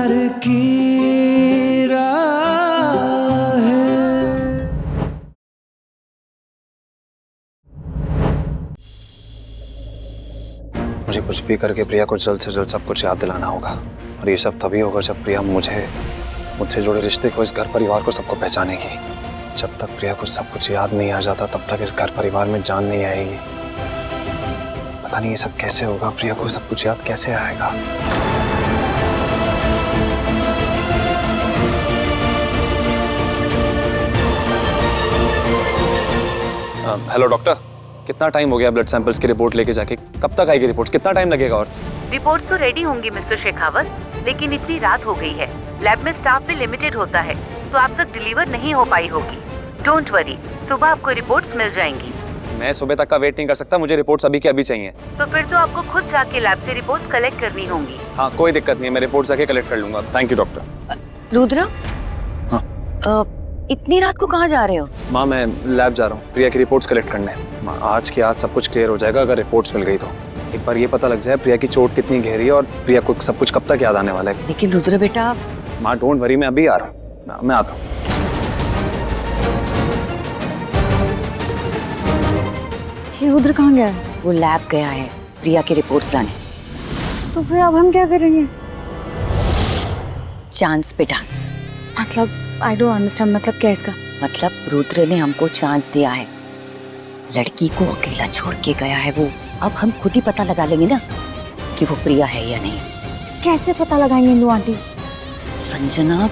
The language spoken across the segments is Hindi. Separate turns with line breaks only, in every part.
प्यार की राह है।
मुझे कुछ भी करके प्रिया को जल्द से जल्द सब कुछ याद दिलाना होगा, और ये सब तभी होगा जब प्रिया मुझसे जुड़े रिश्ते को, इस घर परिवार को, सबको पहचानेगी। जब तक प्रिया को सब कुछ याद नहीं आ जाता तब तक इस घर परिवार में जान नहीं आएगी। पता नहीं ये सब कैसे होगा, प्रिया को सब कुछ याद कैसे आएगा। हेलो डॉक्टर, कितना टाइम हो गया ब्लड सैंपल्स की रिपोर्ट लेके जाके? कब तक आएगी रिपोर्ट? कितना टाइम लगेगा? और
रिपोर्ट तो रेडी होंगी मिस्टर शेखावत, लेकिन इतनी रात हो गई है, लैब में स्टाफ भी लिमिटेड होता है, तो आप तक डिलीवर नहीं हो पाई होगी। डोंट वरी, सुबह आपको रिपोर्ट्स मिल जाएंगी।
मैं सुबह तक का वेट नहीं कर सकता, मुझे रिपोर्ट्स अभी के अभी चाहिए।
तो फिर तो आपको खुद जाके लैब से रिपोर्ट्स कलेक्ट करनी होंगी।
हाँ, कोई दिक्कत नहीं है, मैं रिपोर्ट जाके कलेक्ट कर लूंगा। Thank you doctor.
रुद्रा,
हाँ?
इतनी रात को कहाँ जा रहे हो?
माँ, मैं लैब जा रहा हूँ प्रिया की रिपोर्ट्स कलेक्ट करने। माँ, आज की आज सब कुछ क्लियर हो जाएगा अगर रिपोर्ट्स मिल गई तो। एक बार ये पता लग जाए प्रिया की चोट कितनी गहरी है और प्रिया को सब कुछ कब तक याद आने वाला है।
लेकिन रुद्र बेटा।
माँ डोंट वरी, मैं अभी आ रहा हूँ, मैं आता हूँ।
ये रुद्र कहाँ गया है?
वो लैब गया है प्रिया की रिपोर्ट्स लाने।
तो फिर अब हम क्या करेंगे?
चांस पे डांस।
मतलब आई डोंट अंडरस्टैंड, मतलब क्या इसका?
मतलब रुद्र ने हमको चांस दिया है, लड़की को अकेला छोड़ के गया है वो। अब हम खुद ही पता लगा लेंगे ना कि वो प्रिया है या नहीं।
कैसे पता लगाएंगे इंदु आंटी?
संजना,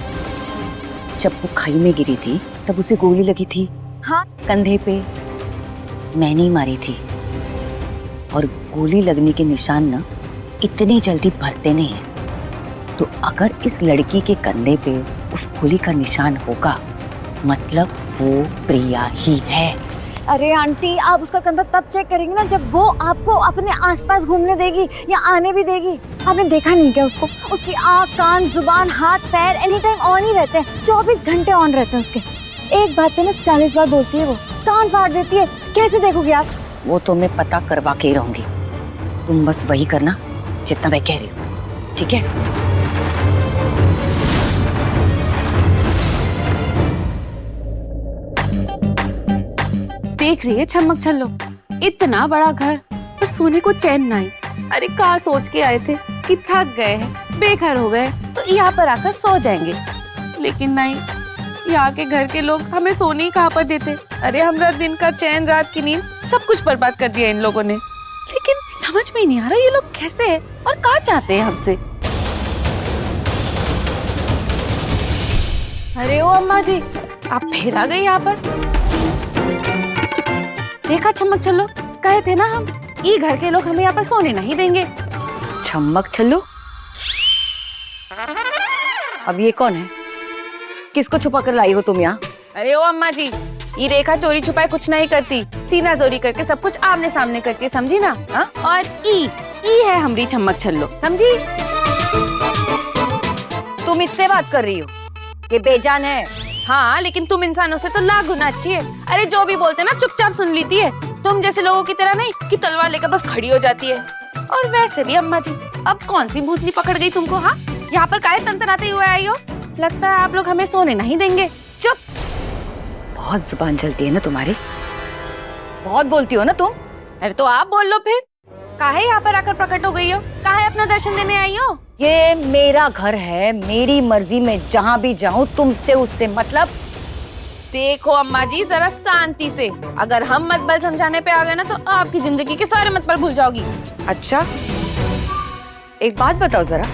जब वो खाई में गिरी थी तब उसे गोली लगी थी।
हाँ,
कंधे पे। मैंने ही मारी थी, और गोली लगने के निशान ना इतनी जल्दी भरते नहीं है। तो अगर इस लड़की के कंधे पे उस गोली का निशान होगा, मतलब वो प्रिया ही है।
अरे आंटी, आप उसका कंधा तब चेक करेंगे ना जब वो आपको अपने आसपास घूमने देगी या आने भी देगी। आपने देखा नहीं क्या उसको? उसकी आँख, कान, जुबान, हाथ, पैर एनी टाइम ऑन ही रहते हैं, 24 घंटे ऑन रहते हैं उसके। एक बात पे ना 40 बार बोलती है वो, कान फाड़ देती है। कैसे देखोगे आप?
वो तो मैं पता करवा के ही रहूंगी, तुम बस वही करना जितना मैं कह रही हूँ, ठीक है?
देख रही है छमक छल्लो, इतना बड़ा घर पर सोने को चैन नहीं। अरे कहाँ सोच के आए थे कि थक गए हैं, बेघर हो गए तो यहाँ पर आकर सो जाएंगे, लेकिन नहीं, यहाँ के घर के लोग हमें सोने ही कहाँ पर देते। अरे हमारा दिन का चैन, रात की नींद, सब कुछ बर्बाद कर दिया इन लोगों ने। लेकिन समझ में ही नहीं आ रहा ये लोग कैसे है और कहाँ चाहते हैं हमसे। अरे ओ अम्मा जी, आप फिर आ गए यहाँ पर। देखा छमक छल्लो, कहे थे ना हम, ये घर के लोग हमें यहाँ पर सोने नहीं देंगे।
छमक छल्लो? अब ये कौन है? किसको छुपा कर लाई हो तुम यहाँ?
अरे ओ अम्मा जी, ये रेखा चोरी छुपाई कुछ नहीं करती, सीना जोरी करके सब कुछ आमने सामने करती है, समझी ना? हाँ? और ई है हमारी छमक छल्लो, समझी?
तुम इससे बात कर रही हो? ये बेजान है।
हाँ, लेकिन तुम इंसानों से तो लाख गुना अच्छी है। अरे जो भी बोलते ना चुपचाप सुन लेती है, तुम जैसे लोगों की तरह नहीं कि तलवार लेकर बस खड़ी हो जाती है। और वैसे भी अम्मा जी, अब कौन सी भूतनी पकड़ गई तुमको? हाँ, यहाँ पर काहे तंतराते हुए आई हो? लगता है आप लोग हमें सोने नहीं देंगे।
चुप! बहुत जुबान चलती है ना तुम्हारी, बहुत बोलती हो ना तुम।
अरे तो आप बोल लो फिर, काहे यहाँ पर आकर प्रकट हो गई हो? काहे अपना दर्शन देने आई हो?
ये मेरा घर है, मेरी मर्जी में जहाँ भी जाऊँ, तुमसे उससे मतलब।
देखो अम्मा जी, जरा शांति से, अगर हम मतबल समझाने पे आ गए ना तो आपकी जिंदगी के सारे मतबल भूल जाओगी।
अच्छा, एक बात बताओ जरा,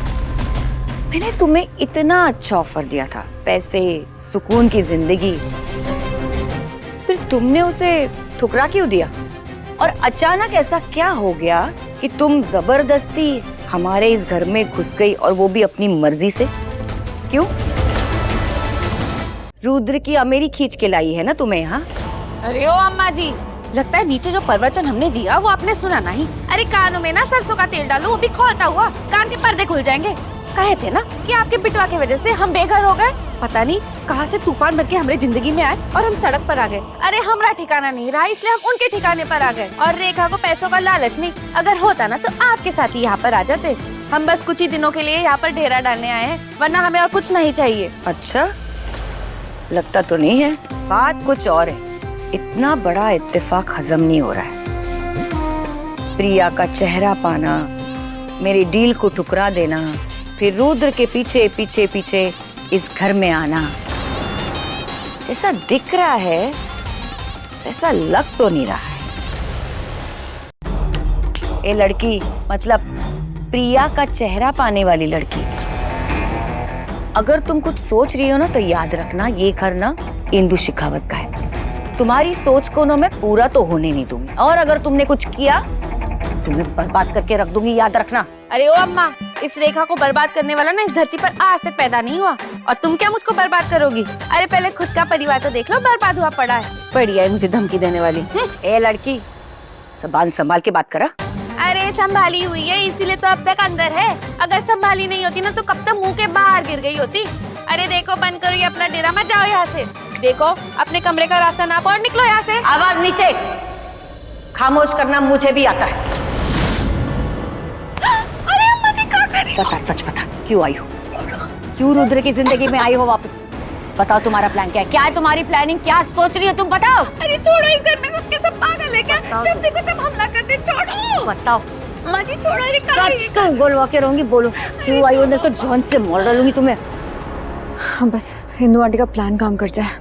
मैंने तुम्हें इतना अच्छा ऑफर दिया था, पैसे, सुकून की जिंदगी, फिर तुमने उसे ठुकरा क्यों दिया? और अचानक ऐसा क्या हो गया कि तुम जबरदस्ती हमारे इस घर में घुस गई, और वो भी अपनी मर्जी से? क्यों? रुद्र की अमेरी खींच के लाई है ना तुम्हें यहाँ?
अरे ओ अम्मा जी, लगता है नीचे जो प्रवचन हमने दिया वो आपने सुना नहीं। अरे कानों में ना सरसों का तेल डालो, वो भी खोलता हुआ, कान के पर्दे खुल जाएंगे। कहे थे ना कि आपके बिटवा की वजह से हम बेघर हो गए। पता नहीं कहाँ से तूफान भर के हमारी जिंदगी में आए और हम सड़क पर आ गए। अरे हमारा ठिकाना नहीं रहा, इसलिए हम उनके ठिकाने पर आ गए। और रेखा को पैसों का लालच नहीं, अगर होता ना तो आपके साथ ही यहाँ पर आ जाते। हम बस कुछ ही दिनों के लिए यहाँ पर डेरा डालने आए हैं, वरना हमें और कुछ नहीं चाहिए।
अच्छा, लगता तो नहीं है। बात कुछ और है। इतना बड़ा इत्तेफाक हजम नहीं हो रहा है। प्रिया का चेहरा पाना, मेरी डील को ठुकरा देना, फिर रुद्र के पीछे पीछे पीछे इस घर में आना। जैसा दिख रहा है वैसा लग तो नहीं रहा है। ये लड़की मतलब प्रिया का चेहरा पाने वाली लड़की, अगर तुम कुछ सोच रही हो ना तो याद रखना ये घर ना इंदु शेखावत का है। तुम्हारी सोच को ना मैं पूरा तो होने नहीं दूंगी, और अगर तुमने कुछ किया तुम्हें बर्बाद करके रख दूंगी, याद रखना।
अरे ओ अम्मा, इस रेखा को बर्बाद करने वाला ना इस धरती पर आज तक पैदा नहीं हुआ, और तुम क्या मुझको बर्बाद करोगी? अरे पहले खुद का परिवार तो देख लो, बर्बाद हुआ पड़ा है। बढ़िया है मुझे धमकी देने वाली।
ए लड़की, ज़बान संभाल के बात करा।
अरे संभाली हुई है इसीलिए तो अब तक अंदर है, अगर संभाली नहीं होती ना तो कब तक मुंह के बाहर गिर गई होती। अरे देखो, बंद करो ये अपना डेरा, मत जाओ यहाँ से। देखो अपने कमरे का रास्ता नापो और निकलो यहाँ से।
आवाज नीचे, खामोश करना मुझे भी आता है।
अरे अम्मा जी क्या कर रही हो?
बता, सच बता, क्यों आई हो? क्यों रुद्र की जिंदगी में आई हो वापस? बताओ तुम्हारा प्लान क्या है? क्या है तुम्हारी प्लानिंग? क्या सोच रही हो तुम? बताओ।
अरे छोड़ो, इस घर में सबके सब पागल है क्या? जब देखो तब हमला करते। छोड़ो,
बताओ।
अम्मा जी छोड़ो। अरे
सच तो बोलवा के रहूंगी, बोलो क्यों आई हो? नहीं तो जान से मार डालूंगी तुम्हें।
हाँ, बस हिंदू आंटी का प्लान काम कर जाए,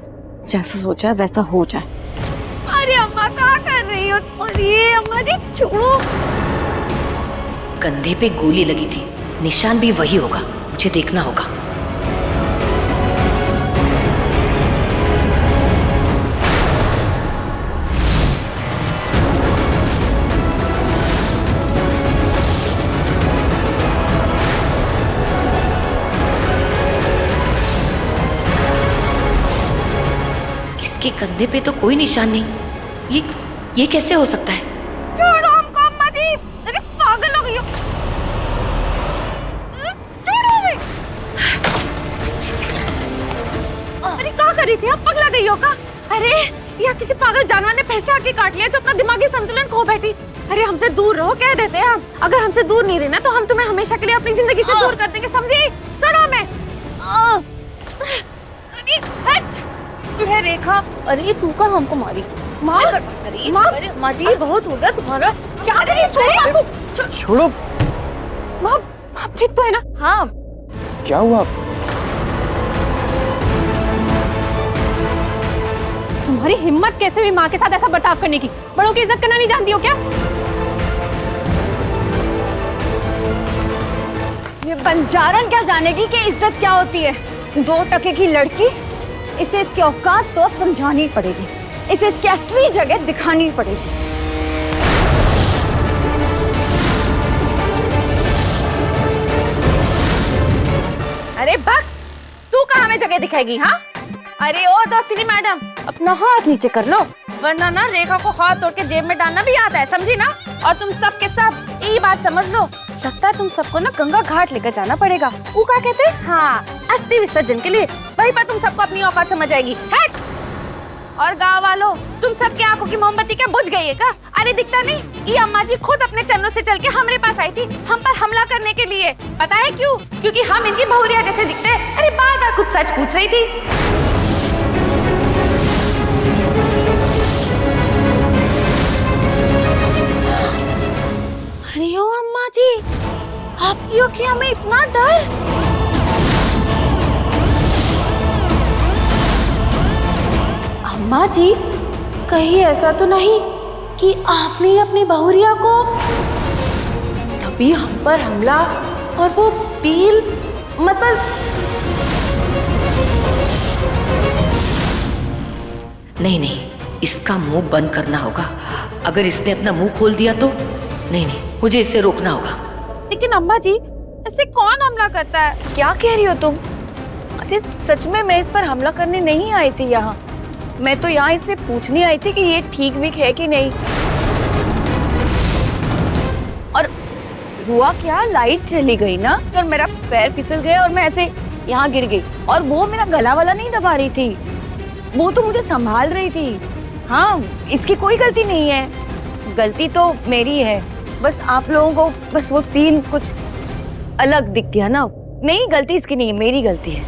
जैसा सोचा है वैसा हो जाए।
अरे अम्मा क्या कर रही हो? अरे अम्मा जी छोड़ो।
कंधे पे गोली लगी थी, निशान भी वही होगा, मुझे देखना होगा। इसके कंधे पे तो कोई निशान नहीं, ये कैसे हो सकता है?
छोड़ो हमको अम्मा जी। अरे पागल हो गई हो। छोड़ो हमें। अरे क्या कर रही थी आप? पगला गई हो क्या? अरे यहाँ किसी पागल जानवर ने फिर से आके काट लिया जो अपना दिमागी संतुलन खो बैठी। अरे हमसे दूर रहो कह देते हैं हम। अगर हमसे दूर नहीं रहना तो हम तुम्हें हमेशा के लिए अपनी जिंदगी से दूर कर देंगे, समझी? छोड़ो हमें। अरे हट। है रेखा, अरे तू का हमको मारी। माँ, अरे माँ जी बहुत हो गया तुम्हारा। क्या कर रही है?
छोड़ो।
माँ ठीक तो है ना?
हाँ,
क्या हुआ?
तुम्हारी हिम्मत कैसे हुई माँ के साथ ऐसा बर्ताव करने की? बड़ों की इज्जत करना नहीं जानती हो क्या?
ये बंजारन क्या जानेगी कि इज्जत क्या होती है? 2 टके की लड़की, इसे इसकी औकात तो अब समझानी पड़ेगी, इसे इसकी असली जगह दिखानी पड़ेगी।
अरे बक, तू कहाँ में जगह दिखाएगी? हाँ, अरे ओ दोस्ती मैडम, अपना हाथ नीचे कर लो, वरना ना रेखा को हाथ तोड़ के जेब में डालना भी आता है, समझी ना? और तुम सब के सब यही बात समझ लो, लगता है तुम सबको ना गंगा घाट लेकर जाना पड़ेगा। वो क्या कहते हैं? हाँ, अस्थि विसर्जन के लिए। वहीं पर तुम सबको अपनी औकात समझ आएगी। हट। और गाँव वालों, तुम सबके आंखों की मोमबत्ती क्या बुझ गई है क्या? अरे दिखता नहीं, ये अम्मा जी खुद अपने चरणों से चल के हमारे पास आई थी, हम पर हमला करने के लिए। पता है क्यों? क्योंकि हम इनकी बहुरिया जैसे दिखते हैं। अरे बार बार कुछ सच पूछ रही थी। अरे ओ अम्मा जी, आपकी आंखों में इतना डर? अम्मा जी, कहीं ऐसा तो नहीं कि आपने अपनी बहुरिया को तभी हम पर हमला और वो डील, मतलब?
नहीं, इसका मुंह बंद करना होगा। अगर इसने अपना मुंह खोल दिया तो नहीं, मुझे इसे रोकना होगा।
लेकिन अम्मा जी, ऐसे कौन हमला करता है?
क्या कह रही हो तुम? अरे सच में मैं इस पर हमला करने नहीं आई थी यहाँ। मैं तो यहाँ इससे पूछने आई थी कि ये ठीक विक है कि नहीं। और हुआ क्या, लाइट चली गई ना और मेरा पैर फिसल गया और मैं ऐसे यहाँ गिर गई। और वो मेरा गला वाला नहीं दबा रही थी, वो तो मुझे संभाल रही थी। हाँ, इसकी कोई गलती नहीं है, गलती तो मेरी है। बस आप लोगों को बस वो सीन कुछ अलग दिखती है ना। नहीं, गलती इसकी नहीं है, मेरी गलती है।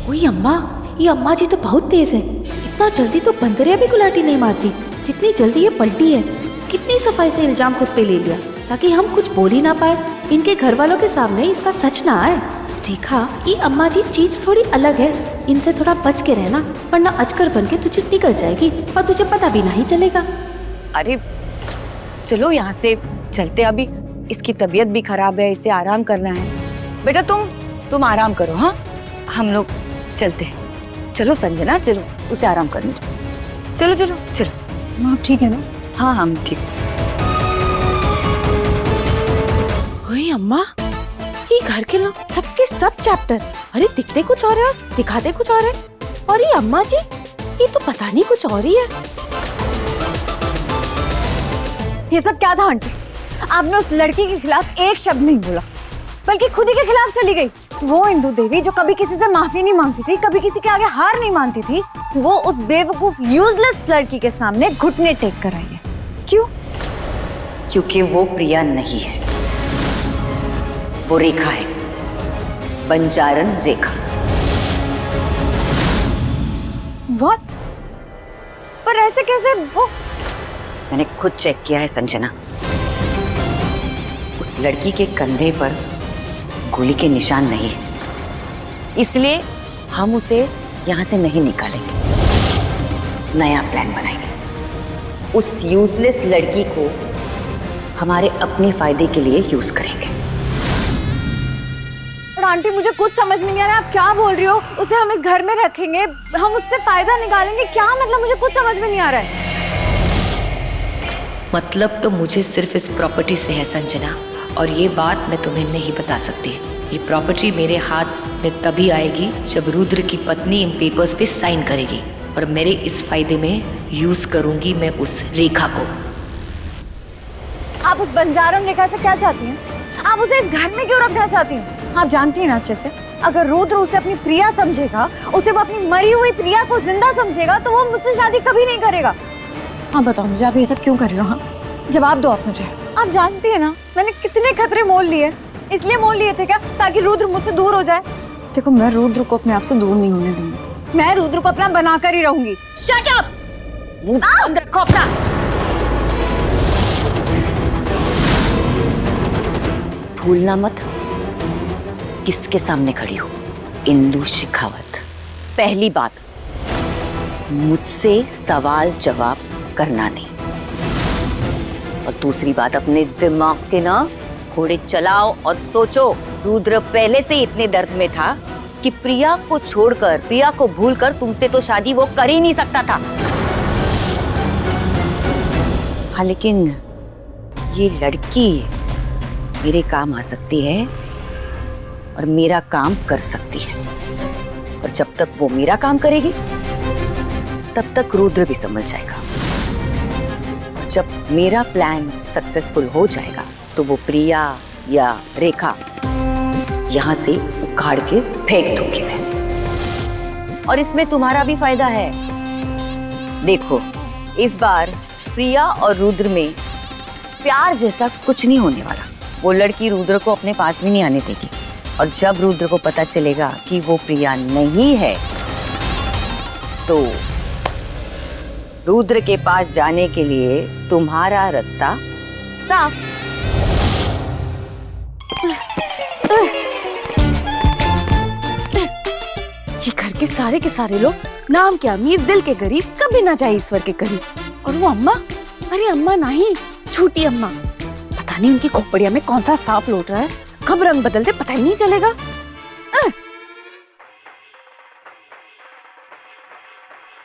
ओए अम्मा, ये अम्मा जी तो बहुत तेज है। इतना जल्दी तो बंदरिया भी गुलाटी नहीं मारती जितनी जल्दी ये पलटी है। कितनी सफाई से इल्जाम खुद पे ले लिया ताकि हम कुछ बोल ही ना पाए, इनके घर वालों के सामने इसका सच ना आए। देखा, ये अम्मा जी चीज थोड़ी अलग है, इनसे थोड़ा बच के रहना वरना अजगर बन के तुझे निकल जाएगी और तुझे पता भी नहीं चलेगा।
अरे चलो यहाँ से चलते, अभी इसकी तबीयत भी खराब है, इसे आराम करना है। बेटा तुम आराम करो। हाँ, हम लोग चलते हैं। चलो संजना, चलो उसे आराम करने दो। चलो चलो चलो।
माँ ठीक है ना?
हाँ हम ठीक।
ओए अम्मा, ये घर के लोग सबके सब चैप्टर, अरे दिखते कुछ और है और दिखाते कुछ और है। और ये अम्मा जी, ये तो पता नहीं कुछ और ही है।
ये सब क्या था आंटी? आपने उस लड़की के खिलाफ एक शब्द नहीं बोला, बल्कि खुद ही के खिलाफ चली गई। वो इंदु देवी जो कभी किसी से माफी नहीं मांगती थी, कभी किसी के आगे हार नहीं मानती थी, वो उस बेवकूफ यूजलेस लड़की के सामने घुटने टेक कर आई है। क्यों?
क्योंकि वो प्रिया नहीं है, वो रेखा है, बंजारन रेखा।
What? पर ऐसे कैसे? वो
मैंने खुद चेक किया है संजना, उस लड़की के कंधे पर गोली के निशान नहीं है,
इसलिए हम उसे यहाँ से नहीं निकालेंगे।
नया प्लान बनाएंगे। उस यूजलेस लड़की को हमारे अपने फायदे के लिए यूज करेंगे।
पर आंटी मुझे कुछ समझ में नहीं आ रहा, आप क्या बोल रही हो? उसे हम इस घर में रखेंगे, हम उससे फायदा निकालेंगे, क्या मतलब? मुझे कुछ समझ में नहीं आ रहा है।
मतलब तो मुझे सिर्फ इस प्रॉपर्टी से है संजना, और ये बात मैं तुम्हें नहीं बता सकती। ये प्रॉपर्टी मेरे हाथ में तभी आएगी जब रुद्र की पत्नी इन पेपर्स पे साइन करेगी, और मेरे इस फायदे में यूज करूंगी मैं उस रेखा को।
आप उस बंजारम रेखा से क्या चाहती हैं? आप उसे इस घर में क्यों रखना चाहती हैं? आप जानती हैं ना अच्छे से, अगर रुद्र उसे अपनी प्रिया समझेगा, उसे वो अपनी मरी हुई प्रिया को जिंदा समझेगा, तो वो मुझसे शादी कभी नहीं करेगा। हाँ बताओ मुझे, आप ये सब क्यों कर रहे हो? हाँ जवाब दो आप मुझे। आप जानती है ना मैंने कितने खतरे मोल लिए, इसलिए मोल लिए थे क्या ताकि रुद्र मुझसे दूर हो जाए? देखो मैं रुद्र को अपने आप से दूर नहीं होने दूंगी, मैं रुद्र को अपना बनाकर ही रहूंगी।
Shut up! मुंह बंद रखो अपना।
भूलना मत किसके सामने खड़ी हो, इंदु शेखावत।
पहली बात,
मुझसे सवाल जवाब करना नहीं, और दूसरी बात, अपने दिमाग के ना घोड़े चलाओ और सोचो। रुद्र पहले से इतने दर्द में था कि प्रिया को छोड़कर, प्रिया को भूलकर तुमसे तो शादी वो कर ही नहीं सकता था। हाँ लेकिन ये लड़की मेरे काम आ सकती है और मेरा काम कर सकती है, और जब तक वो मेरा काम करेगी तब तक रुद्र भी समझ जाएगा। जब मेरा प्लान सक्सेसफुल हो जाएगा तो वो प्रिया या रेखा यहाँ से उखाड़ के फेंक दूंगी मैं, और इसमें तुम्हारा भी फायदा है। देखो इस बार प्रिया और रुद्र में प्यार जैसा कुछ नहीं होने वाला। वो लड़की रुद्र को अपने पास भी नहीं आने देगी, और जब रुद्र को पता चलेगा कि वो प्रिया नहीं है तो रुद्र के पास जाने के लिए तुम्हारा रास्ता साफ।
ये घर के सारे लोग, नाम के अमीर दिल के गरीब, कभी ना जाए ईश्वर के करीब। और वो अम्मा, अरे अम्मा नहीं, छोटी अम्मा, पता नहीं उनकी खोपड़िया में कौन सा सांप लौट रहा है, कब रंग बदलते पता ही नहीं चलेगा।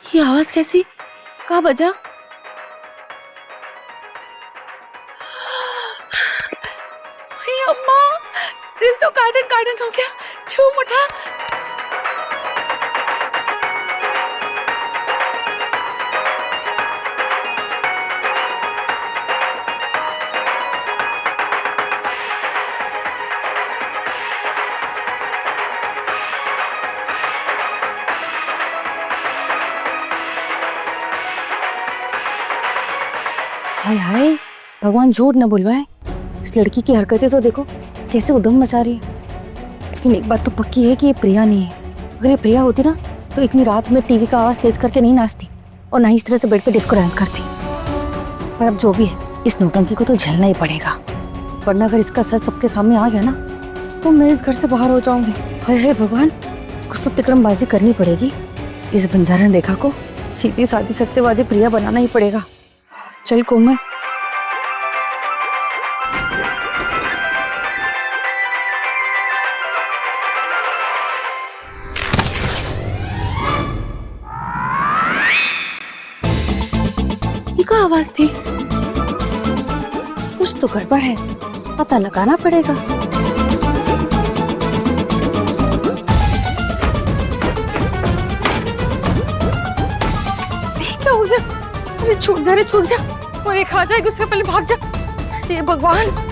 ये आवाज कैसी? कहाँ बजा? अम्मा, दिल तो गार्डन हो गया, झूम उठा।
हाय हाय,
भगवान झूठ न बुलवाए, इस लड़की की हरकतें तो देखो कैसे उधम मचा रही है। लेकिन एक बात तो पक्की है कि ये प्रिया नहीं है। अगर ये प्रिया होती ना तो इतनी रात में टीवी का आवाज तेज करके नहीं नाचती और ना ही इस तरह से बेड पे डिस्को डांस करती। पर अब जो भी है, इस नौटंकी को तो झेलना ही पड़ेगा, वरना अगर इसका सच सबके सामने आ गया ना तो मैं इस घर से बाहर हो जाऊंगी। हाय हाय भगवान, कुछ तो तिकड़मबाजी करनी पड़ेगी। इस बंजारा रेखा को सीधी सादी सत्यवादी प्रिया बनाना ही पड़ेगा। चल कोमल।
ये क्या आवाज थी? कुछ तो गड़बड़ है, पता लगाना पड़ेगा। क्या हो गया? अरे छूट जा रे, छूट जा, और एक आ जाएगी उससे पहले भाग जा। ये भगवान।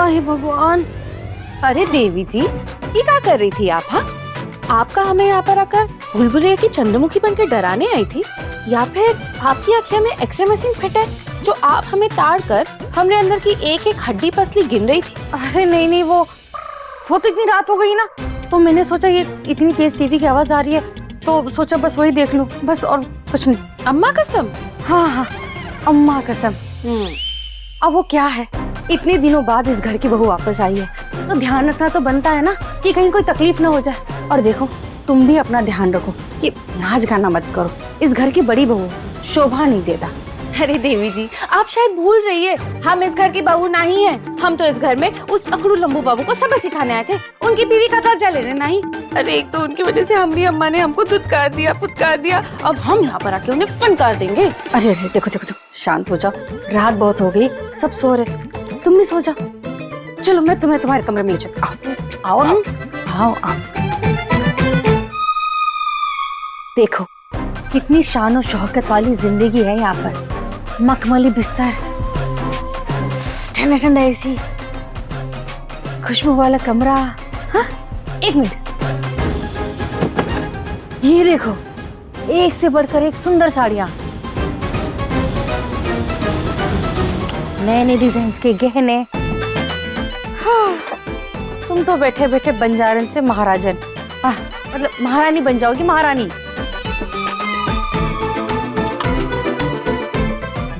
हे भगवान।
अरे देवी जी, ये क्या कर रही थी आप? हाँ, आपका हमें यहाँ पर आकर बुलबुलिया की चंद्रमुखी बनकर डराने आई थी, या फिर आपकी आँखें में एक्सरे मशीन फिट है जो आप हमें ताड़ कर हमने अंदर की एक एक हड्डी पसली गिन रही थी?
अरे नहीं नहीं, वो तो इतनी रात हो गई ना, तो मैंने सोचा ये इतनी तेज टीवी की आवाज आ रही है तो सोचा बस वही देख लूं, बस और कुछ नहीं।
अम्मा कसम?
हाँ हाँ, अम्मा कसम। अब वो क्या है, इतने दिनों बाद इस घर की बहू वापस आई है तो ध्यान रखना तो बनता है ना कि कहीं कोई तकलीफ ना हो जाए। और देखो तुम भी अपना ध्यान रखो कि नाच गाना मत करो, इस घर की बड़ी बहू शोभा नहीं देता।
अरे देवी जी, आप शायद भूल रही है, हम इस घर की बहू नहीं है। हम तो इस घर में उस अकड़ू लंबू बाबू को सबक सिखाने आए थे, उनकी बीवी का दर्जा लेने नहीं। अरे एक तो उनकी वजह से हम भी अम्मा ने हमको धुतकार दिया, फुटकार दिया, अब हम यहाँ पर आके उन्हें फनकार देंगे।
अरे अरे देखो देखो देखो, शांत हो जाओ, रात बहुत हो गई, सब सो रहे, तुम भी सो जाओ। चलो मैं तुम्हें तुम्हारे कमरे में ले चलती हूँ। आओ आओ आओ आओ। देखो कितनी शान और शौकत वाली जिंदगी है यहाँ पर। मखमली बिस्तर, ठंडा ठंडा एसी, खुशबू वाला कमरा। हाँ, एक मिनट, ये देखो एक से बढ़कर एक सुंदर साड़ियाँ, नए नए डिजाइन के गहने। हाँ, तुम तो बैठे बैठे बंजारन से महाराजन, मतलब महारानी बन जाओगी, महारानी।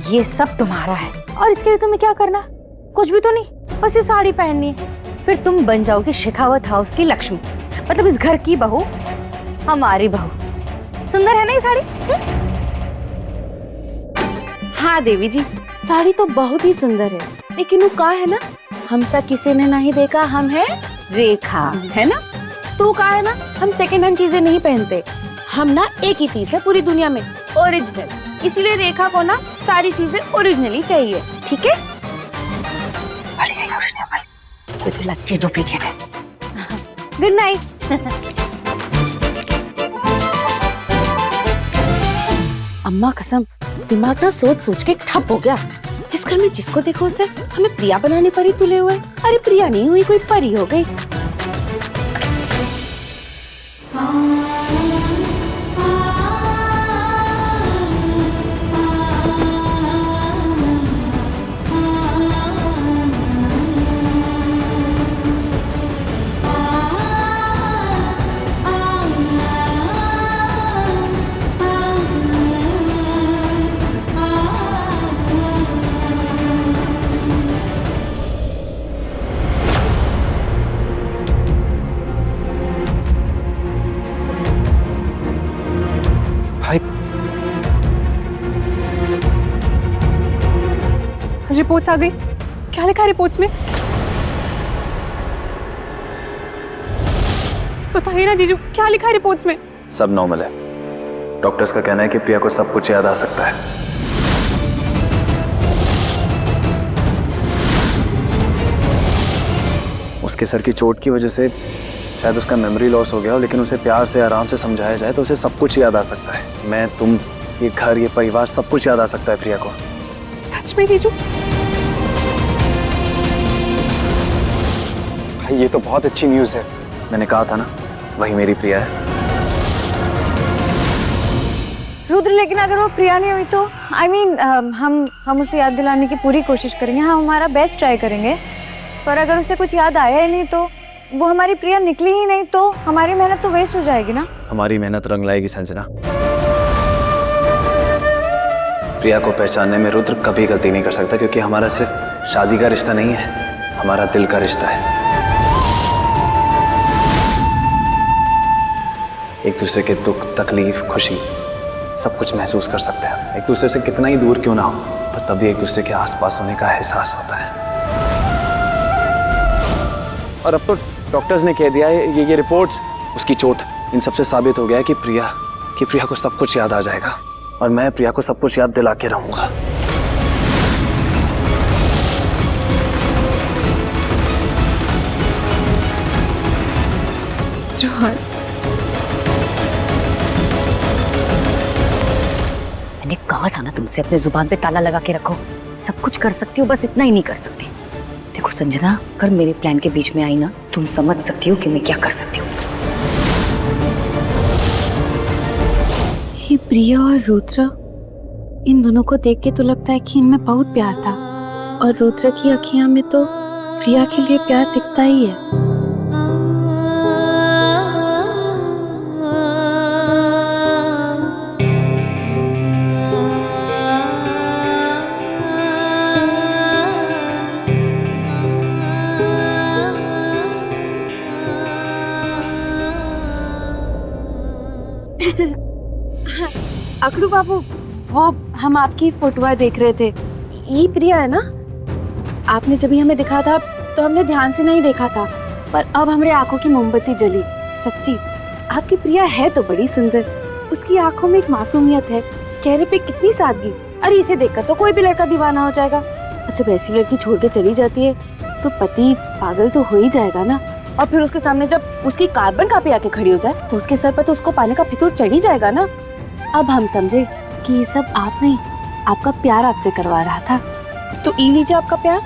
ये सब तुम्हारा है और इसके लिए तुम्हें क्या करना, कुछ भी तो नहीं, बस ये साड़ी पहननी है। फिर तुम बन जाओगी शेखावत हाउस की लक्ष्मी, मतलब इस घर की बहू, हमारी बहू। सुंदर है ना ये साड़ी?
हाँ देवी जी, साड़ी तो बहुत ही सुंदर है, लेकिन वो कहा है ना, हमसा किसी ने नहीं देखा, हम है रेखा, है ना? तू कहा है ना, हम सेकंड हैंड चीजें नहीं पहनते, हम ना एक ही पीस है पूरी दुनिया में, ओरिजिनल। इसीलिए रेखा को ना सारी चीजें ओरिजिनली चाहिए, ठीक है?
ये तो लड़की डुप्लीकेट है। Good night.
अम्मा कसम, दिमाग ना सोच सोच के ठप हो गया। इस घर में जिसको देखो उसे हमें प्रिया बनाने पर ही तुले हुए। अरे प्रिया नहीं हुई, कोई परी हो गई।
रिपोर्ट्स आ गई, क्या लिखा है रिपोर्ट्स में? बताइए ना जीजू, क्या लिखा है रिपोर्ट्स में?
सब नॉर्मल है। डॉक्टर्स का कहना है कि प्रिया को सब कुछ याद आ सकता है। उसके सर की चोट की वजह से शायद उसका मेमोरी लॉस हो गया हो, लेकिन उसे प्यार से आराम से समझाया जाए तो उसे सब कुछ याद आ सकता है। मैं, तुम, ये घर, ये परिवार, सब कुछ याद आ सकता है प्रिया को।
सच में जीजू?
भाई ये तो बहुत अच्छी न्यूज़ है। मैंने कहा था ना, वही मेरी प्रिया है।
रुद्र, लेकिन अगर वो प्रिया नहीं हुई तो I mean, हम उसे याद दिलाने की पूरी कोशिश करेंगे, हम हमारा बेस्ट ट्राई करेंगे, पर अगर उसे कुछ याद आया ही नहीं तो वो हमारी प्रिया निकली ही नहीं तो हमारी मेहनत तो वेस्ट हो जाएगी ना।
हमारी मेहनत रंग लाएगी संजना। प्रिया को पहचानने में रुद्र कभी गलती नहीं कर सकता, क्योंकि हमारा सिर्फ शादी का रिश्ता नहीं है, हमारा दिल का रिश्ता है। एक दूसरे के दुख, तकलीफ, खुशी सब कुछ महसूस कर सकते हैं। एक दूसरे से कितना ही दूर क्यों ना हो, पर तभी एक दूसरे के आसपास होने का एहसास होता है। और अब तो डॉक्टर्स ने कह दिया है, ये रिपोर्ट्स, उसकी चोट, इन सबसे साबित हो गया है कि प्रिया को सब कुछ याद आ जाएगा, और मैं प्रिया को सब कुछ याद दिला के रहूंगा।
रोहन,
मैंने कहा था ना तुमसे, अपने जुबान पे ताला लगा के रखो। सब कुछ कर सकती हो, बस इतना ही नहीं कर सकती। देखो संजना, अगर मेरे प्लान के बीच में आई ना, तुम समझ सकती हो कि मैं क्या कर सकती हूँ।
ये प्रिया और रुद्र, इन दोनों को देख के तो लगता है कि इनमें बहुत प्यार था, और रुद्र की अखियां में तो प्रिया के लिए प्यार दिखता ही है। अकड़ू बाबू, वो हम आपकी फोटोआ देख रहे थे। ये प्रिया है ना? आपने जब भी हमें दिखा था तो हमने ध्यान से नहीं देखा था, पर अब हमारे आंखों की मोमबत्ती जली। सच्ची आपकी प्रिया है तो बड़ी सुंदर, उसकी आंखों में एक मासूमियत है, चेहरे पे कितनी सादगी। अरे इसे देखकर तो कोई भी लड़का दीवाना हो जाएगा, और जब ऐसी लड़की छोड़ के चली जाती है तो पति पागल तो हो ही जाएगा ना। और फिर उसके सामने जब उसकी कार्बन कॉपी आके खड़ी हो जाए तो उसके सर पर तो उसको पाने का फितूर चढ़ ही जाएगा ना। अब हम समझे कि ये सब आप नहीं, आपका प्यार आपसे करवा रहा था, तो ई लीजिए आपका प्यार।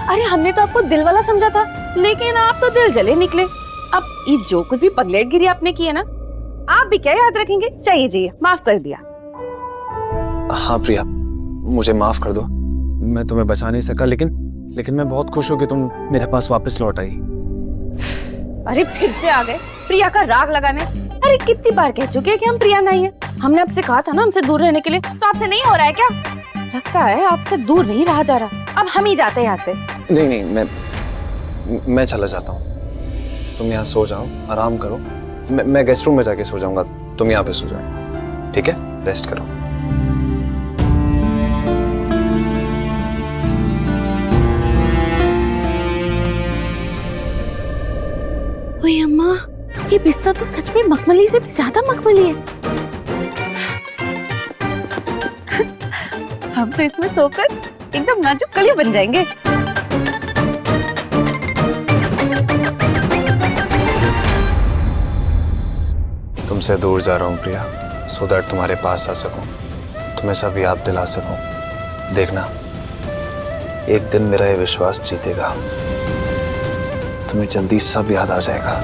अरे हमने तो आपको दिल वाला समझा था, लेकिन आप तो दिल जले निकले। अब ये जो कुछ भी पगलेटगिरी आपने की है ना, आप भी क्या याद रखेंगे? चाहिए जी, माफ कर दिया।
हाँ प्रिया, मुझे माफ कर दो, मैं तुम्हें बचा नहीं सका, लेकिन मैं बहुत खुश हूँ कि तुम मेरे पास वापस लौट आई।
अरे फिर से आ गए प्रिया का राग लगाने। अरे कितनी बार कह चुके हैं कि हम प्रिया नहीं है। हमने आपसे कहा था ना हमसे दूर रहने के लिए, तो आपसे नहीं हो रहा है क्या? लगता है आपसे दूर नहीं रहा जा रहा। अब हम ही जाते हैं यहाँ से।
नहीं, मैं चला जाता हूँ। तुम यहाँ सो जाओ, आराम करो। मैं गेस्ट रूम में जाके सो जाऊंगा, तुम यहाँ पे सो जाओ, ठीक है? रेस्ट करो।
ओए अम्मा, ये बिस्तर तो सच में मखमली से भी ज्यादा मखमली है। हम तो इसमें सोकर एकदम नाजुक कली बन जाएंगे।
तुमसे दूर जा रहा हूँ प्रिया, सो दैट तुम्हारे पास आ सकूं, तुम्हें सब याद दिला सकूं। देखना, एक दिन मेरा ये विश्वास जीतेगा, तुम्हें जल्दी सब याद आ जाएगा।